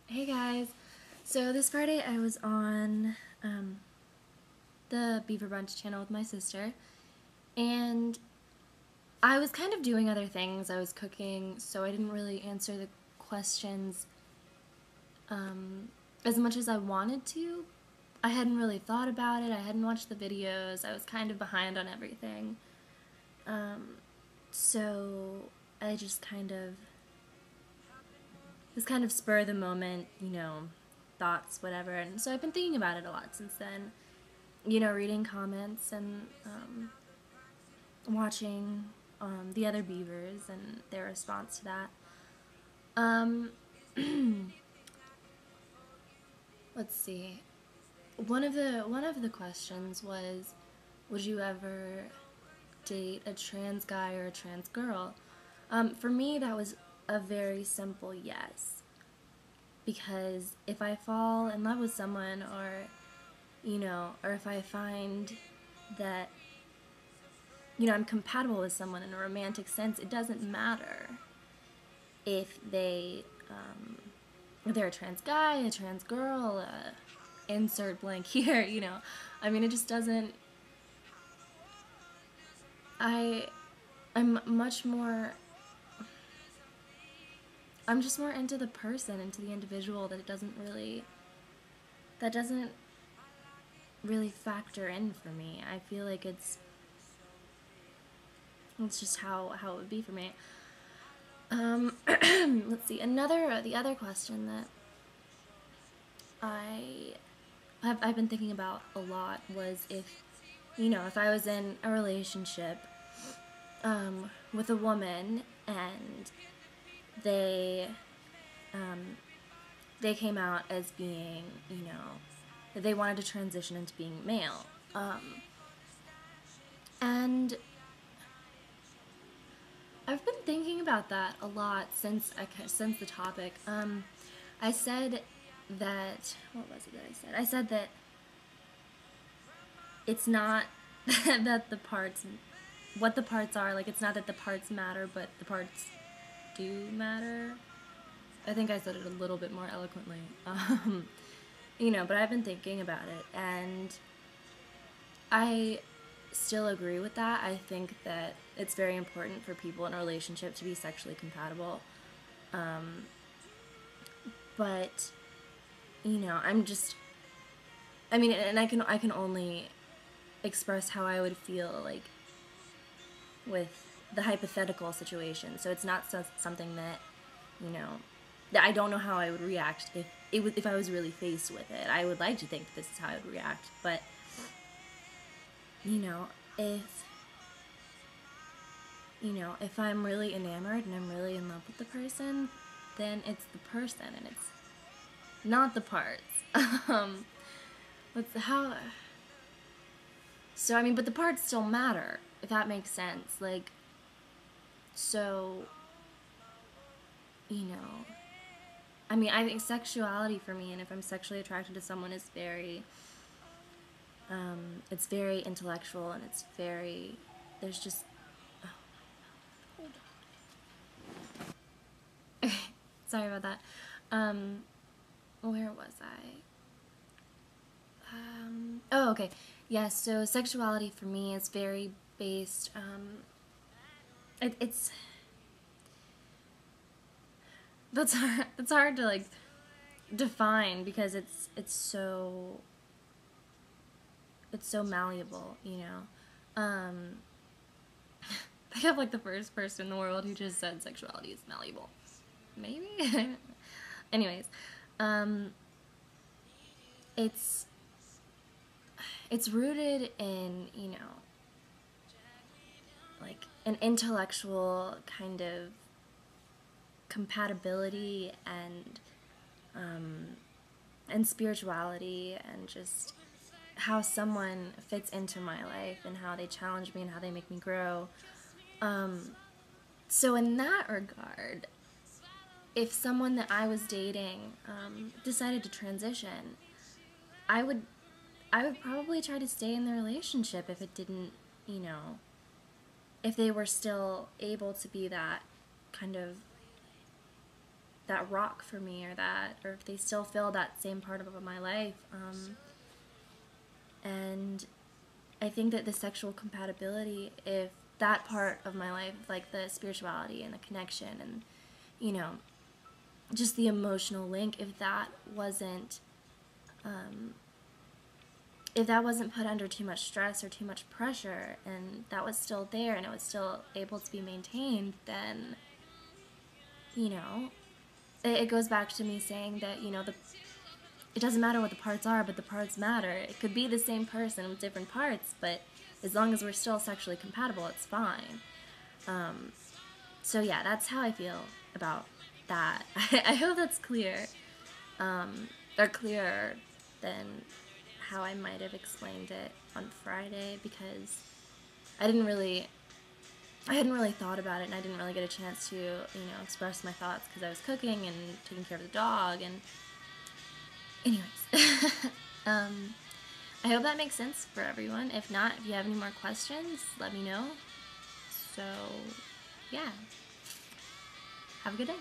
Hey guys! So this Friday I was on the Beaver Brunch channel with my sister, and I was kind of doing other things. I was cooking, so I didn't really answer the questions as much as I wanted to. I hadn't really thought about it. I hadn't watched the videos. I was kind of behind on everything. So I just kind of spur of the moment, thoughts, whatever. And so I've been thinking about it a lot since then. Reading comments and watching the other beavers and their response to that. Um, let's see. One of the questions was, would you ever date a trans guy or a trans girl? For me, that was a very simple yes. Because if I fall in love with someone, or if I find that I'm compatible with someone in a romantic sense, it doesn't matter if if they're a trans guy, a trans girl, insert blank here. I mean, it just doesn't. I, I'm much more. I'm just more into the person, into the individual. That doesn't really factor in for me. I feel like it's just how it would be for me. Let's see. The other question that I I've been thinking about a lot was if I was in a relationship with a woman and they they came out as being, that they wanted to transition into being male. And I've been thinking about that a lot since the topic. I said that, what was it that I said? I said that it's not that what the parts are, like, it's not that the parts matter, but the parts do matter. I think I said it a little bit more eloquently. But I've been thinking about it, and I still agree with that. I think that it's very important for people in a relationship to be sexually compatible. But and I can only express how I would feel, like, with the hypothetical situation. So it's not something that that I don't know how I would react if I was really faced with it. I would like to think that this is how I would react, but if if I'm really enamored and I'm really in love with the person, then it's the person and it's not the parts. What's how? So but the parts still matter, if that makes sense. Like, so, I think sexuality for me, and if I'm sexually attracted to someone, is it's very intellectual, and there's just, oh, hold on. Sorry about that. Where was I? Oh, okay. Yeah, so sexuality for me is very based, it's, that's hard to, like, define, because it's so malleable. I have, like, the first person in the world who just said sexuality is malleable. Maybe? Anyways, it's it's rooted in, like, an intellectual kind of compatibility and spirituality, and just how someone fits into my life and how they challenge me and how they make me grow. So in that regard, if someone that I was dating decided to transition, I would probably try to stay in the relationship if it didn't, if they were still able to be that kind of that rock for me, or if they still fill that same part of my life. And I think that the sexual compatibility, if that part of my life, like the spirituality and the connection and, you know, just the emotional link, if that wasn't put under too much stress or too much pressure, and that was still there and it was still able to be maintained, then, you know, it goes back to me saying that, you know, it doesn't matter what the parts are, but the parts matter. It could be the same person with different parts, but as long as we're still sexually compatible, it's fine. So yeah, that's how I feel about that. I hope that's clear, or clearer than how I might have explained it on Friday, because I hadn't really thought about it, and I didn't really get a chance to, you know, express my thoughts because I was cooking and taking care of the dog. And anyways, I hope that makes sense for everyone. If not, if you have any more questions, let me know. So yeah, have a good day.